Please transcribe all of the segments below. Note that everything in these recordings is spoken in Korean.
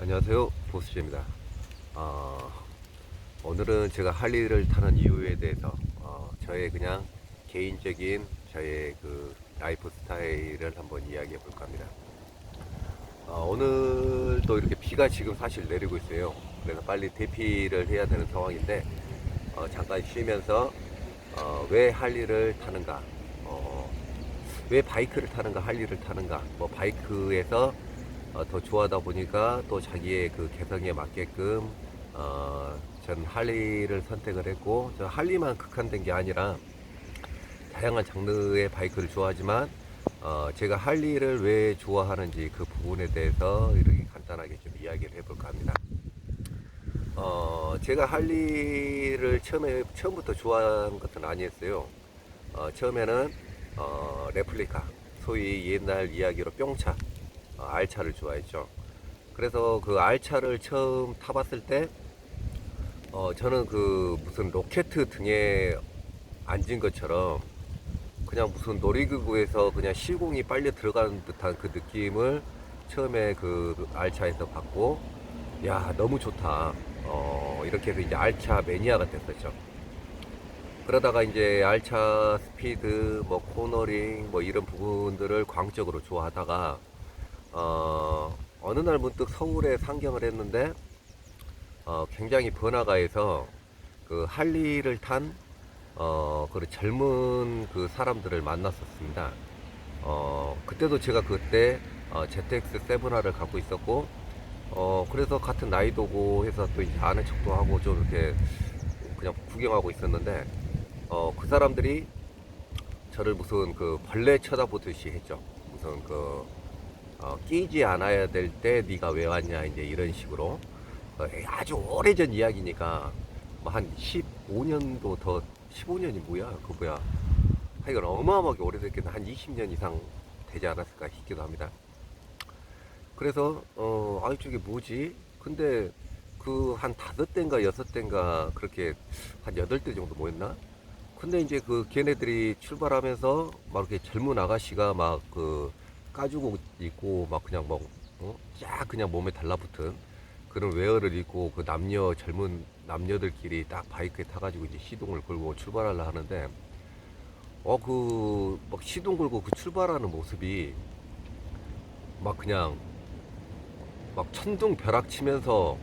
안녕하세요, 보스입니다. 오늘은 제가 할리를 타는 이유에 대해서 저의 그냥 개인적인 저의 그 라이프 스타일을 한번 이야기해 볼까 합니다. 오늘도 이렇게 비가 지금 사실 내리고 있어요. 그래서 빨리 대피를 해야 되는 상황인데 잠깐 쉬면서 왜 할리를 타는가, 왜 바이크를 타는가, 할리를 타는가, 뭐 바이크에서 더 좋아하다 보니까 또 자기의 그 개성에 맞게끔 전 할리를 선택을 했고, 저 할리만 극한된 게 아니라 다양한 장르의 바이크를 좋아하지만 제가 할리를 왜 좋아하는지 그 부분에 대해서 이렇게 간단하게 좀 이야기를 해볼까 합니다. 제가 할리를 처음부터 좋아한 것은 아니었어요. 처음에는 레플리카, 소위 옛날 이야기로 뿅차, 알차를 좋아했죠. 그래서 그 알차를 처음 타봤을 때 저는 그 무슨 로켓 등에 앉은 것처럼 그냥 무슨 놀이기구에서 그냥 시공이 빨리 들어가는 듯한 그 느낌을 처음에 그 알차에서 받고, 야 너무 좋다, 이렇게 해서 이제 알차 매니아가 됐었죠. 그러다가 이제 알차 스피드, 뭐 코너링, 뭐 이런 부분들을 광적으로 좋아하다가 어느 날 문득 서울에 상경을 했는데 굉장히 번화가에서 그 할리를 탄 그 젊은 그 사람들을 만났었습니다. 그때도 제가 그때 ZX 7R을 갖고 있었고, 그래서 같은 나이도고 해서 또 이제 아는 척도 하고 좀 이렇게 그냥 구경하고 있었는데, 그 사람들이 저를 무슨 그 벌레 쳐다보듯이 했죠. 무슨 그 끼지 않아야 될 때 네가 왜 왔냐, 이제 이런 식으로. 아주 오래전 이야기니까 뭐 한 15년도 더, 15년이 뭐야 그 뭐야, 하여간 어마어마하게 오래됐겠네. 한 20년 이상 되지 않았을까 싶기도 합니다. 그래서 아이 저게 뭐지, 근데 그 한 5대인가 6대인가 그렇게 한 8대 정도 모였나. 근데 이제 그 걔네들이 출발하면서 막 이렇게 젊은 아가씨가 막 그 까주고 있고 막 그냥 막 쫙 그냥 몸에 달라붙은 그런 웨어를 입고 그 젊은 남녀들끼리 딱 바이크에 타가지고 이제 시동을 걸고 출발하려 하는데, 그 막 시동 걸고 그 출발하는 모습이 막 그냥 막 천둥벼락 치면서,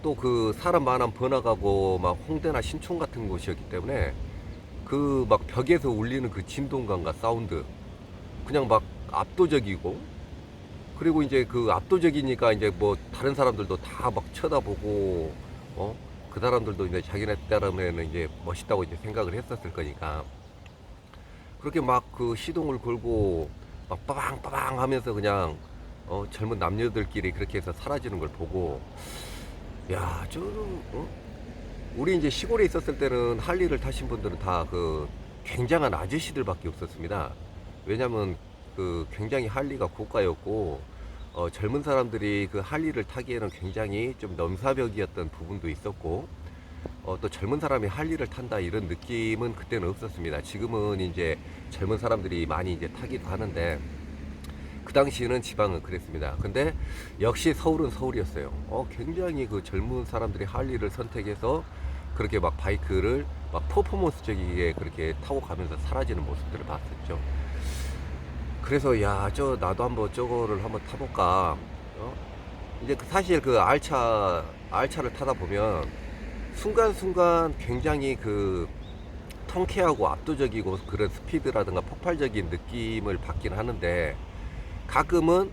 또 그 사람 많은 번화가고 막 홍대나 신촌 같은 곳이었기 때문에 그 막 벽에서 울리는 그 진동감과 사운드, 그냥 막 압도적이고, 그리고 이제 그 압도적이니까 이제 뭐 다른 사람들도 다 막 쳐다보고, 그 사람들도 이제 자기네 따르면 이제 멋있다고 이제 생각을 했었을 거니까 그렇게 막 그 시동을 걸고 막 빠방빠방 하면서 그냥 젊은 남녀들끼리 그렇게 해서 사라지는 걸 보고, 야, 우리 이제 시골에 있었을 때는 할리를 타신 분들은 다 그 굉장한 아저씨들밖에 없었습니다. 왜냐면 그 굉장히 할리가 고가였고, 젊은 사람들이 그 할리를 타기에는 굉장히 좀 넘사벽이었던 부분도 있었고, 또 젊은 사람이 할리를 탄다 이런 느낌은 그때는 없었습니다. 지금은 이제 젊은 사람들이 많이 이제 타기도 하는데, 그 당시에는 지방은 그랬습니다. 근데 역시 서울은 서울이었어요. 굉장히 그 젊은 사람들이 할리를 선택해서 그렇게 막 바이크를 막 퍼포먼스적이게 그렇게 타고 가면서 사라지는 모습들을 봤었죠. 그래서 야, 나도 한번 저거를 한번 타볼까. 이제 사실 그 알차를 타다 보면 순간순간 굉장히 그 통쾌하고 압도적이고 그런 스피드라든가 폭발적인 느낌을 받긴 하는데, 가끔은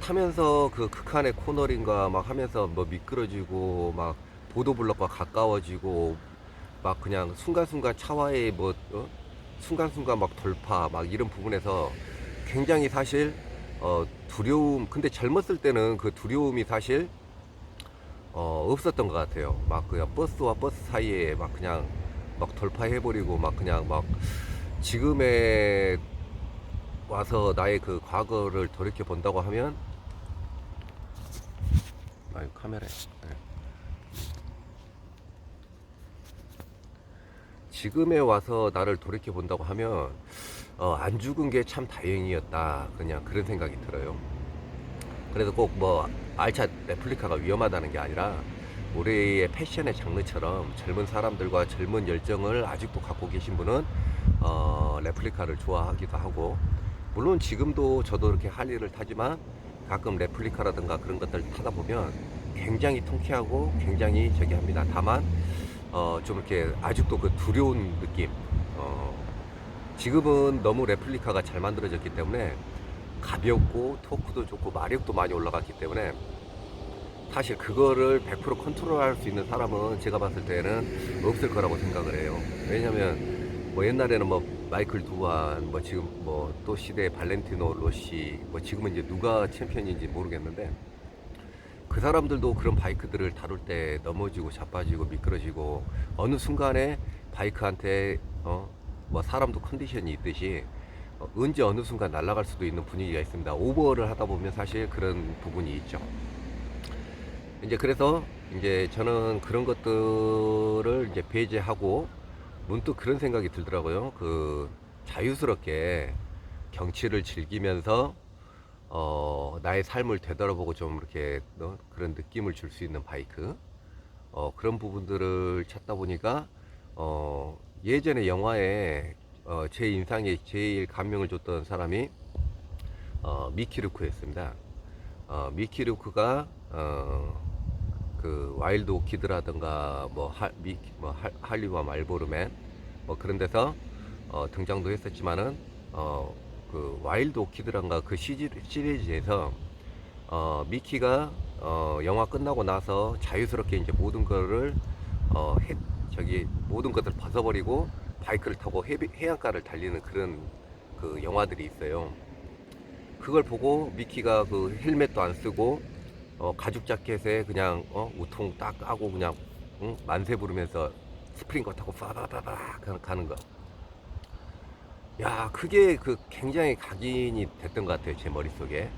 타면서 그 극한의 코너링과 막 하면서 뭐 미끄러지고 막 보도블럭과 가까워지고 막 그냥 순간순간 차와의 뭐 순간순간 막 돌파 막 이런 부분에서 굉장히 사실 두려움, 근데 젊었을 때는 그 두려움이 사실 없었던 것 같아요. 막 그냥 버스와 버스 사이에 막 그냥 막 돌파해버리고 막 그냥 막 지금의 와서 나의 그 과거를 돌이켜 본다고 하면, 아유 카메라에, 네. 지금에 와서 나를 돌이켜 본다고 하면 안 죽은 게 참 다행이었다, 그냥 그런 생각이 들어요. 그래서 꼭 뭐 알차 레플리카가 위험하다는 게 아니라 우리의 패션의 장르처럼 젊은 사람들과 젊은 열정을 아직도 갖고 계신 분은 레플리카를 좋아하기도 하고, 물론 지금도 저도 이렇게 할리를 타지만 가끔 레플리카라든가 그런 것들 타다 보면 굉장히 통쾌하고 굉장히 저기 합니다. 다만 좀 이렇게 아직도 그 두려운 느낌. 지금은 너무 레플리카가 잘 만들어졌기 때문에 가볍고 토크도 좋고 마력도 많이 올라갔기 때문에 사실 그거를 100% 컨트롤할 수 있는 사람은 제가 봤을 때는 없을 거라고 생각을 해요. 왜냐면 뭐 옛날에는 뭐 마이클 두안, 뭐 지금 뭐 또 시대의 발렌티노 로시, 뭐 지금은 이제 누가 챔피언인지 모르겠는데 그 사람들도 그런 바이크들을 다룰 때 넘어지고 자빠지고 미끄러지고 어느 순간에 바이크한테 뭐 사람도 컨디션이 있듯이 언제 어느 순간 날아갈 수도 있는 분위기가 있습니다. 오버를 하다 보면 사실 그런 부분이 있죠. 이제 그래서 이제 저는 그런 것들을 이제 배제하고 문득 그런 생각이 들더라고요. 그 자유스럽게 경치를 즐기면서 나의 삶을 되돌아보고 좀 이렇게 그런 느낌을 줄 수 있는 바이크, 그런 부분들을 찾다 보니까 예전에 영화에 제 인상에 제일 감명을 줬던 사람이 미키 루크였습니다. 미키 루크가 그 와일드 오키드라든가 뭐 할리와 말보르맨 뭐 그런 데서 등장도 했었지만은 그 와일드 오키드란가 그 시리즈에서 미키가 영화 끝나고 나서 자유스럽게 이제 모든 거를 모든 것을 벗어버리고 바이크를 타고 해안가를 달리는 그런 그 영화들이 있어요. 그걸 보고 미키가 그 헬멧도 안 쓰고 가죽 자켓에 그냥 우통 딱 까고 그냥 만세 부르면서 스프링거 타고 빠바바바 가는 거. 야, 그게 그 굉장히 각인이 됐던 것 같아요, 제 머릿속에.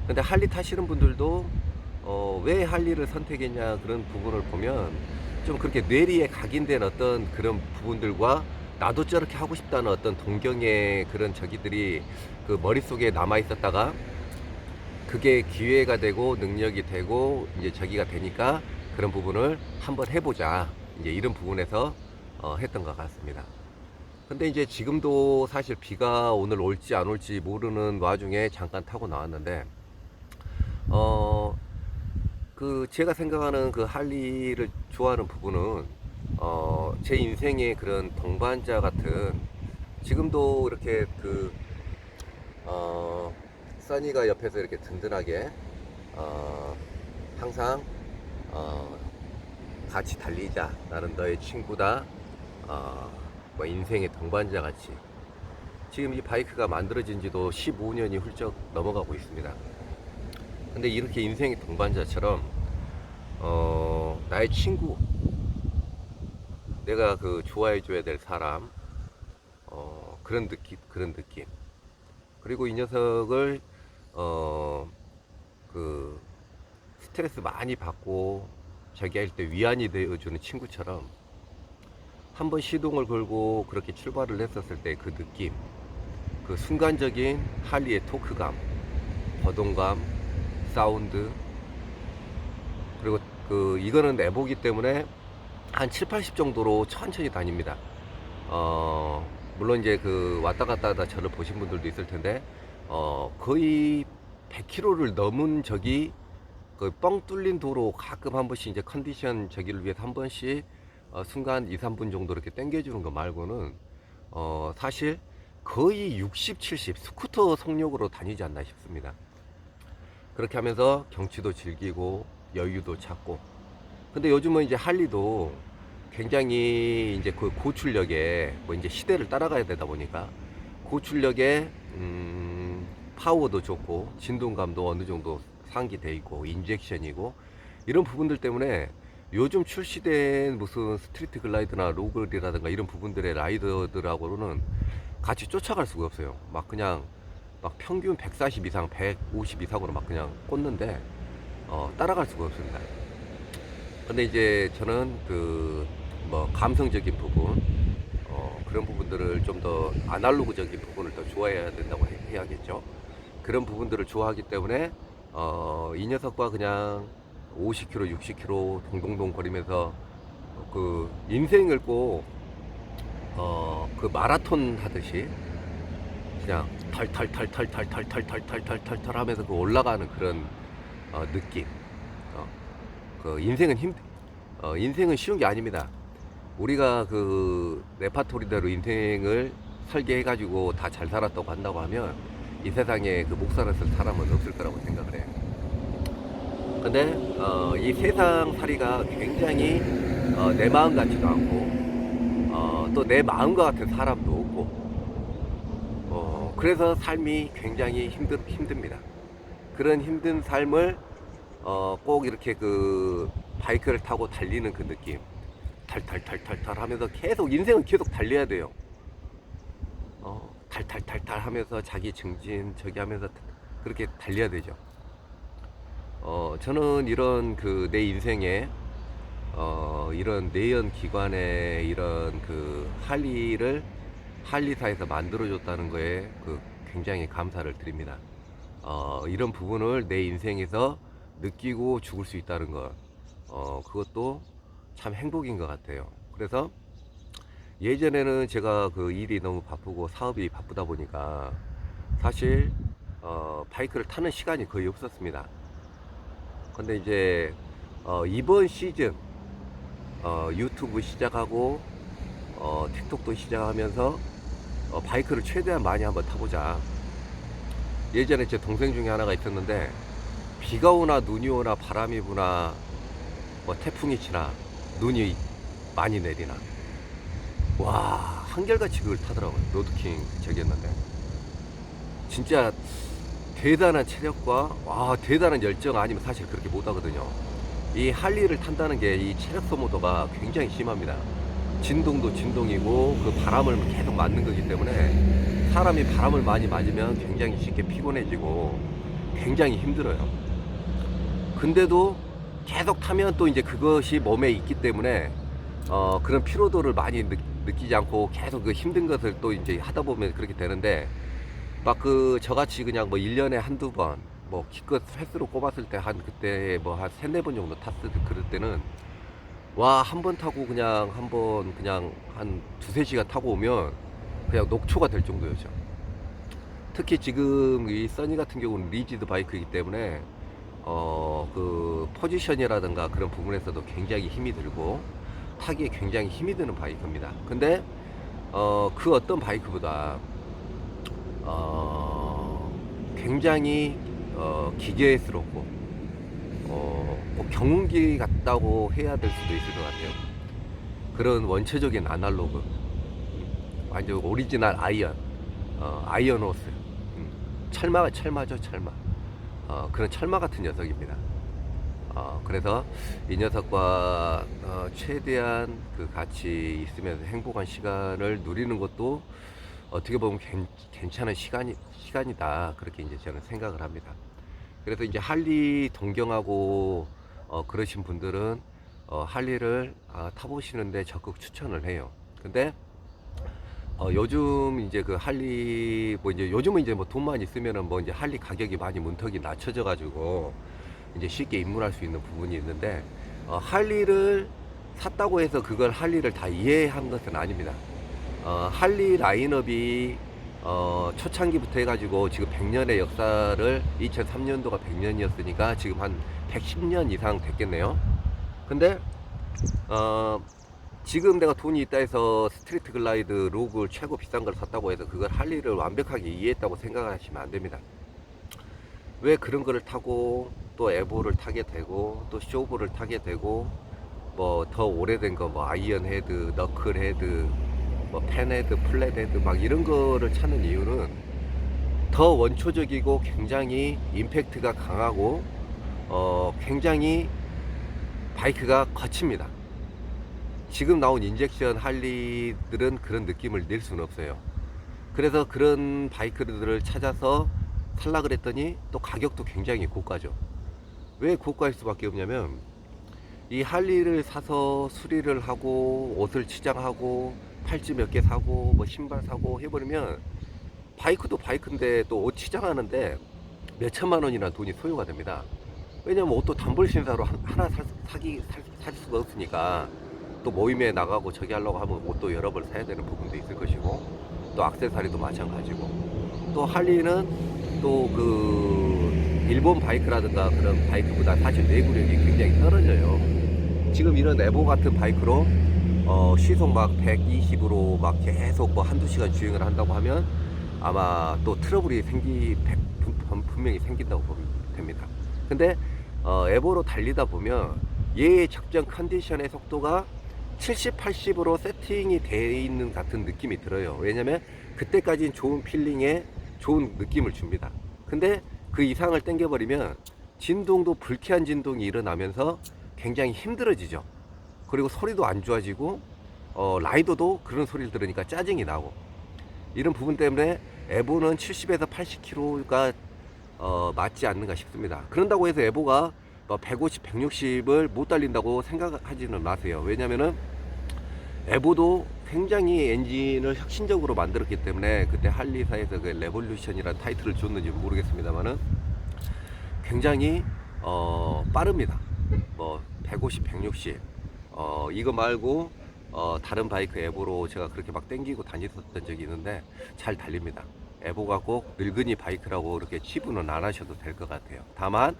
근데 할리 타시는 분들도 왜 할리를 선택했냐 그런 부분을 보면 좀 그렇게 뇌리에 각인된 어떤 그런 부분들과 나도 저렇게 하고 싶다는 어떤 동경의 그런 저기들이 그 머릿속에 남아 있었다가 그게 기회가 되고 능력이 되고 이제 저기가 되니까 그런 부분을 한번 해보자, 이제 이런 부분에서 했던 것 같습니다. 근데 이제 지금도 사실 비가 오늘 올지 안 올지 모르는 와중에 잠깐 타고 나왔는데 그 제가 생각하는 그 할리를 좋아하는 부분은 제 인생의 그런 동반자 같은, 지금도 이렇게 그 써니가 옆에서 이렇게 든든하게 항상 같이 달리자, 나는 너의 친구다, 뭐 인생의 동반자 같이 지금 이 바이크가 만들어진 지도 15년이 훌쩍 넘어가고 있습니다. 근데 이렇게 인생의 동반자처럼 나의 친구, 내가 그 좋아해줘야 될 사람, 그런 느낌. 그리고 이 녀석을 그 스트레스 많이 받고 저기 할 때 위안이 되어주는 친구처럼 한번 시동을 걸고 그렇게 출발을 했었을 때 그 느낌, 그 순간적인 할리의 토크감, 거동감, 사운드, 그리고 그 이거는 내보기 때문에 한 7, 80 정도로 천천히 다닙니다. 물론 이제 그 왔다 갔다 하다 저를 보신 분들도 있을 텐데 거의 100km를 넘은 적이 그 뻥 뚫린 도로 가끔 한 번씩 이제 컨디션 저기를 위해서 한 번씩 순간 2, 3분 정도 이렇게 당겨주는 거 말고는 사실 거의 60, 70 스쿠터 속력으로 다니지 않나 싶습니다. 그렇게 하면서 경치도 즐기고 여유도 찾고. 근데 요즘은 이제 할리도 굉장히 이제 그 고출력에 뭐 이제 시대를 따라가야 되다 보니까 고출력에 파워도 좋고 진동감도 어느 정도 상기돼 있고 인젝션이고 이런 부분들 때문에 요즘 출시된 무슨 스트리트 글라이드나 로글이라든가 이런 부분들의 라이더들하고는 같이 쫓아갈 수가 없어요. 막 그냥 막 평균 140 이상, 150 이상으로 막 그냥 꽂는데 따라갈 수가 없습니다. 근데 이제 저는 그 뭐 감성적인 부분, 그런 부분들을 좀 더 아날로그적인 부분을 더 좋아해야 된다고 해야겠죠. 그런 부분들을 좋아하기 때문에 이 녀석과 그냥 50km, 60km 동동동 거리면서 그 인생을 꼭 그 마라톤 하듯이 그냥 털털털털털털털털털털털 하면서 그 올라가는 그런 느낌. 그 인생은 쉬운 게 아닙니다. 우리가 그 레파토리대로 인생을 설계해가지고 다 잘 살았다고 한다고 하면 이 세상에 그 목살을 쓸 사람은 없을 거라고 생각을 해요. 근데 이 세상살이가 굉장히 내 마음 같지도 않고 또 내 마음과 같은 사람도 없고 그래서 삶이 굉장히 힘듭니다. 그런 힘든 삶을 꼭 이렇게 그 바이크를 타고 달리는 그 느낌 탈탈탈탈탈 하면서 계속 인생은 계속 달려야 돼요. 탈탈탈탈 하면서 자기 증진 저기 하면서 그렇게 달려야 되죠. 저는 이런 그 내 인생에 이런 내연 기관의 이런 그 할리사에서 만들어줬다는 거에 그 굉장히 감사를 드립니다. 이런 부분을 내 인생에서 느끼고 죽을 수 있다는 것, 그것도 참 행복인 것 같아요. 그래서 예전에는 제가 그 일이 너무 바쁘고 사업이 바쁘다 보니까 사실 바이크를 타는 시간이 거의 없었습니다. 근데 이제 이번 시즌 유튜브 시작하고 틱톡도 시작하면서 바이크를 최대한 많이 한번 타보자. 예전에 제 동생 중에 하나가 있었는데 비가 오나 눈이 오나 바람이 부나 뭐 태풍이 치나 눈이 많이 내리나 와 한결같이 그걸 타더라고요. 로드킹 저기였는데 진짜 대단한 체력과 와 대단한 열정 아니면 사실 그렇게 못 하거든요. 이 할리를 탄다는 게 이 체력 소모도가 굉장히 심합니다. 진동도 진동이고 그 바람을 계속 맞는 거기 때문에 사람이 바람을 많이 맞으면 굉장히 쉽게 피곤해지고 굉장히 힘들어요. 근데도 계속 타면 또 이제 그것이 몸에 있기 때문에 그런 피로도를 많이 느끼지 않고 계속 그 힘든 것을 또 이제 하다 보면 그렇게 되는데 막 그 저같이 그냥 뭐 1년에 한두 번 뭐 기껏 횟수로 꼽았을 때 한 그때 뭐 한 세네 번 정도 탔을 때 그럴 때는 와 한 번 타고 그냥 한 번 그냥 한 두세 시간 타고 오면 그냥 녹초가 될 정도였죠. 특히 지금 이 써니 같은 경우는 리지드 바이크이기 때문에 그 포지션이라든가 그런 부분에서도 굉장히 힘이 들고 타기에 굉장히 힘이 드는 바이크입니다. 근데 그 어떤 바이크보다 굉장히 기계스럽고 뭐 경운기 같다고 해야 될 수도 있을 것 같아요. 그런 원초적인 아날로그 완전 오리지널 아이언 호스 철마죠 철마. 그런 철마 같은 녀석입니다. 그래서 이 녀석과 최대한 그 같이 있으면서 행복한 시간을 누리는 것도 어떻게 보면 괜찮은 시간이다. 그렇게 이제 저는 생각을 합니다. 그래서 이제 할리 동경하고 그러신 분들은 할리를 타보시는데 적극 추천을 해요. 근데 요즘 이제 그 할리 뭐 이제 요즘은 이제 뭐 돈만 있으면은 뭐 이제 할리 가격이 많이 문턱이 낮춰져 가지고 이제 쉽게 입문할 수 있는 부분이 있는데 할리를 샀다고 해서 그걸 할리를 다 이해한 것은 아닙니다. 할리 라인업이 초창기부터 해가지고 지금 100년의 역사를 2003년도가 100년이었으니까 지금 한 110년 이상 됐겠네요. 근데 지금 내가 돈이 있다 해서 스트리트 글라이드 로그 최고 비싼 걸 샀다고 해서 그걸 할리를 완벽하게 이해했다고 생각하시면 안 됩니다. 왜 그런 거를 타고 또 에보를 타게 되고 또 쇼브를 타게 되고 뭐 더 오래된 거 뭐 아이언 헤드, 너클 헤드, 뭐 펜 헤드, 플랫 헤드 막 이런 거를 찾는 이유는 더 원초적이고 굉장히 임팩트가 강하고 굉장히 바이크가 거칩니다. 지금 나온 인젝션 할리들은 그런 느낌을 낼 수는 없어요. 그래서 그런 바이크들을 찾아서 살라 그랬더니 또 가격도 굉장히 고가죠. 왜 고가일 수밖에 없냐면 이 할리를 사서 수리를 하고 옷을 치장하고 팔찌 몇 개 사고 뭐 신발 사고 해버리면 바이크도 바이크인데 또 옷 치장하는데 몇 천만 원이나 돈이 소요가 됩니다. 왜냐면 옷도 단벌 신사로 하나 살 수가 없으니까 또 모임에 나가고 저기 하려고 하면 옷도 여러 벌 사야 되는 부분도 있을 것이고 또 액세서리도 마찬가지고 또 할리는 또 그 일본 바이크라든가 그런 바이크보다 사실 내구력이 굉장히 떨어져요. 지금 이런 에보 같은 바이크로 시속 막 120으로 막 계속 뭐 한두 시간 주행을 한다고 하면 아마 또 트러블이 분명히 생긴다고 보면 됩니다. 근데 에보로 달리다 보면 얘의 적정 컨디션의 속도가 70, 80으로 세팅이 되어 있는 같은 느낌이 들어요. 왜냐면 그때까지는 좋은 필링에 좋은 느낌을 줍니다. 근데 그 이상을 당겨버리면 진동도 불쾌한 진동이 일어나면서 굉장히 힘들어지죠. 그리고 소리도 안 좋아지고 라이더도 그런 소리를 들으니까 짜증이 나고 이런 부분 때문에 에보는 70에서 80km가 맞지 않는가 싶습니다. 그런다고 해서 에보가 150, 160을 못 달린다고 생각하지는 마세요. 왜냐면은 에보도 굉장히 엔진을 혁신적으로 만들었기 때문에 그때 할리사에서 그 레볼루션이라는 타이틀을 줬는지 모르겠습니다만은 굉장히 빠릅니다. 뭐 150, 160 이거 말고 다른 바이크 에보로 제가 그렇게 막 땡기고 다녔었던 적이 있는데 잘 달립니다. 에보가 꼭 늙은이 바이크라고 그렇게 치부는 안 하셔도 될 것 같아요. 다만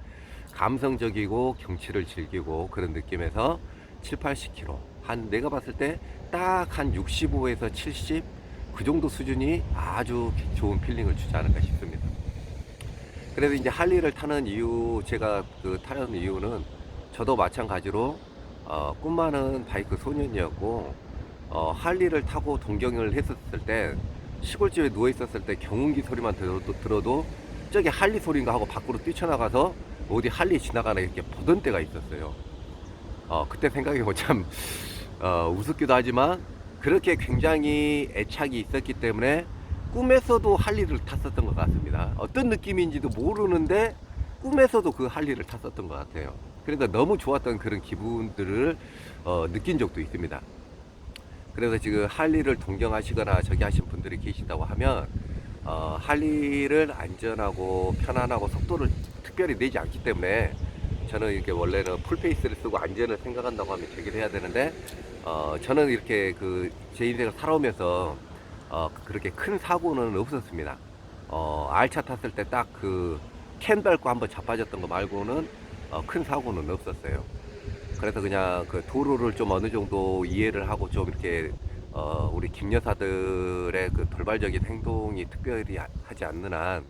감성적이고 경치를 즐기고 그런 느낌에서 7, 80km 한 내가 봤을 때 딱 한 65에서 70 그 정도 수준이 아주 좋은 필링을 주지 않을까 싶습니다. 그래서 이제 할리를 타는 이유, 제가 그 타는 이유는 저도 마찬가지로 꿈 많은 바이크 소년이었고 할리를 타고 동경을 했었을 때 시골집에 누워 있었을 때 경운기 소리만 들어도 저기 할리 소리인가 하고 밖으로 뛰쳐나가서 어디 할리 지나가나 이렇게 보던 때가 있었어요. 그때 생각해보면 참 우습기도 하지만 그렇게 굉장히 애착이 있었기 때문에 꿈에서도 할리를 탔었던 것 같습니다. 어떤 느낌인지도 모르는데 꿈에서도 그 할리를 탔었던 것 같아요. 그러니까 너무 좋았던 그런 기분들을 느낀 적도 있습니다. 그래서 지금 할리를 동경하시거나 저기 하신 분들이 계신다고 하면 할리를 안전하고 편안하고 속도를 특별히 내지 않기 때문에 저는 이렇게 원래는 풀페이스를 쓰고 안전을 생각한다고 하면 저기를 해야 되는데 저는 이렇게 그 제 인생을 살아오면서 그렇게 큰 사고는 없었습니다. R차 탔을 때 딱 그 캔 밟고 한번 자빠졌던 거 말고는 큰 사고는 없었어요. 그래서 그냥 그 도로를 좀 어느 정도 이해를 하고 좀 이렇게 우리 김여사들의 그 돌발적인 행동이 특별히 하지 않는 한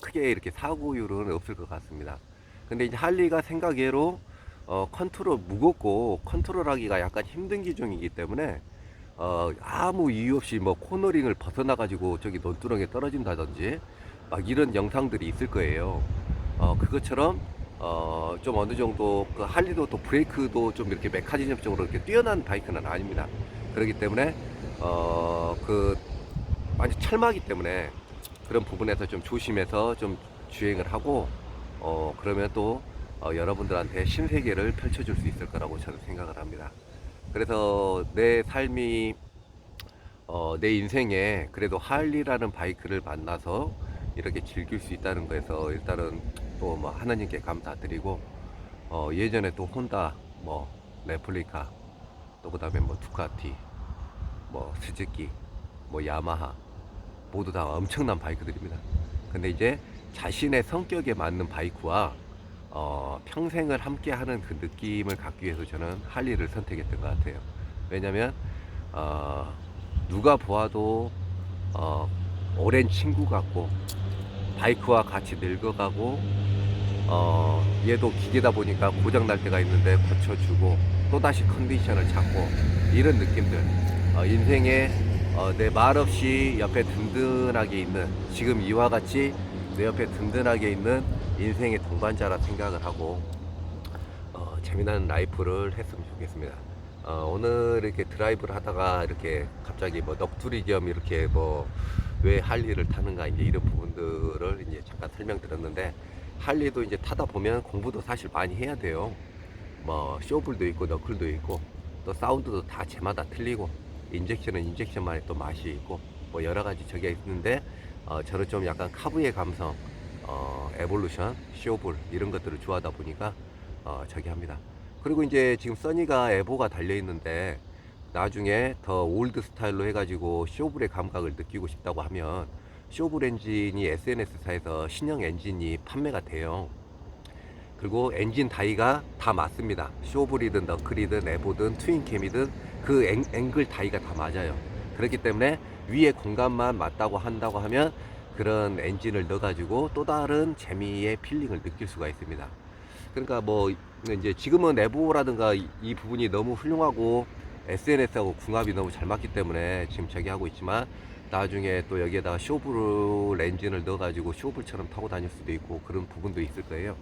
크게 이렇게 사고율은 없을 것 같습니다. 근데 이제 할리가 생각외로 컨트롤 무겁고 컨트롤하기가 약간 힘든 기종이기 때문에 아무 이유 없이 뭐 코너링을 벗어나 가지고 저기 논두렁에 떨어진다든지 막 이런 영상들이 있을 거예요. 그것처럼 좀 어느 정도 그 할리도 또 브레이크도 좀 이렇게 메커니즘적으로 이렇게 뛰어난 바이크는 아닙니다. 그렇기 때문에 그 완전 철마기 때문에 그런 부분에서 좀 조심해서 좀 주행을 하고 그러면 또 여러분들한테 신세계를 펼쳐줄 수 있을 거라고 저는 생각을 합니다. 그래서 내 삶이 내 인생에 그래도 할리라는 바이크를 만나서 이렇게 즐길 수 있다는 거에서 일단은 또 뭐 하나님께 감사드리고 예전에 또 혼다 뭐 레플리카 또 그다음에 뭐 두카티 뭐 스즈키 뭐 야마하 모두 다 엄청난 바이크들입니다. 근데 이제 자신의 성격에 맞는 바이크와 평생을 함께 하는 그 느낌을 갖기 위해서 저는 할리를 선택했던 것 같아요. 왜냐면 누가 보아도 오랜 친구 같고 바이크와 같이 늙어가고 얘도 기계다 보니까 고장 날 때가 있는데 고쳐주고 또다시 컨디션을 찾고 이런 느낌들 인생에 내 말없이 옆에 든든하게 있는 지금 이와 같이 내 옆에 든든하게 있는 인생의 동반자라 생각을 하고 재미난 라이프를 했으면 좋겠습니다. 오늘 이렇게 드라이브를 하다가 이렇게 갑자기 뭐 넋두리 겸 이렇게 뭐 왜 할리를 타는가 이제 이런 부분들을 이제 잠깐 설명드렸는데 할리도 이제 타다 보면 공부도 사실 많이 해야 돼요. 뭐 쇼블도 있고 너클도 있고 또 사운드도 다 제마다 틀리고 인젝션은 인젝션만의 또 맛이 있고 뭐 여러 가지 저게 있는데 저는 좀 약간 카브의 감성 에볼루션, 쇼볼 이런 것들을 좋아하다 보니까 저기 합니다. 그리고 이제 지금 써니가 에보가 달려 있는데 나중에 더 올드 스타일로 해가지고 쇼블의 감각을 느끼고 싶다고 하면 쇼블 엔진이 SNS사에서 신형 엔진이 판매가 돼요. 그리고 엔진 다이가 다 맞습니다. 쇼블이든 너클이든 에보든 트윈캠이든 그 앵글 다이가 다 맞아요. 그렇기 때문에 위에 공간만 맞다고 한다고 하면 그런 엔진을 넣어가지고 또 다른 재미의 필링을 느낄 수가 있습니다. 그러니까 뭐 이제 지금은 에보라든가 이 부분이 너무 훌륭하고 SNS하고 궁합이 너무 잘 맞기 때문에 지금 저기 하고 있지만 나중에 또 여기에다가 쇼블 엔진을 넣어가지고 쇼블처럼 타고 다닐 수도 있고 그런 부분도 있을 거예요.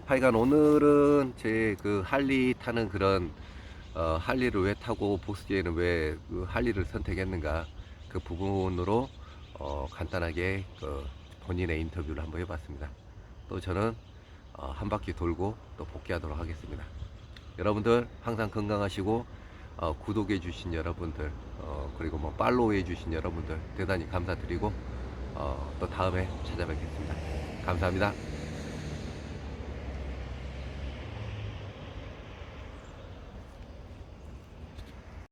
하여간 오늘은 제 그 할리 타는 그런 할리를 왜 타고 보스제는 왜 그 할리를 선택했는가 그 부분으로 간단하게 그 본인의 인터뷰를 한번 해봤습니다. 또 저는 한 바퀴 돌고 또 복귀하도록 하겠습니다. 여러분들 항상 건강하시고 구독해 주신 여러분들 그리고 뭐 팔로우해 주신 여러분들 대단히 감사드리고 또 다음에 찾아뵙겠습니다. 감사합니다.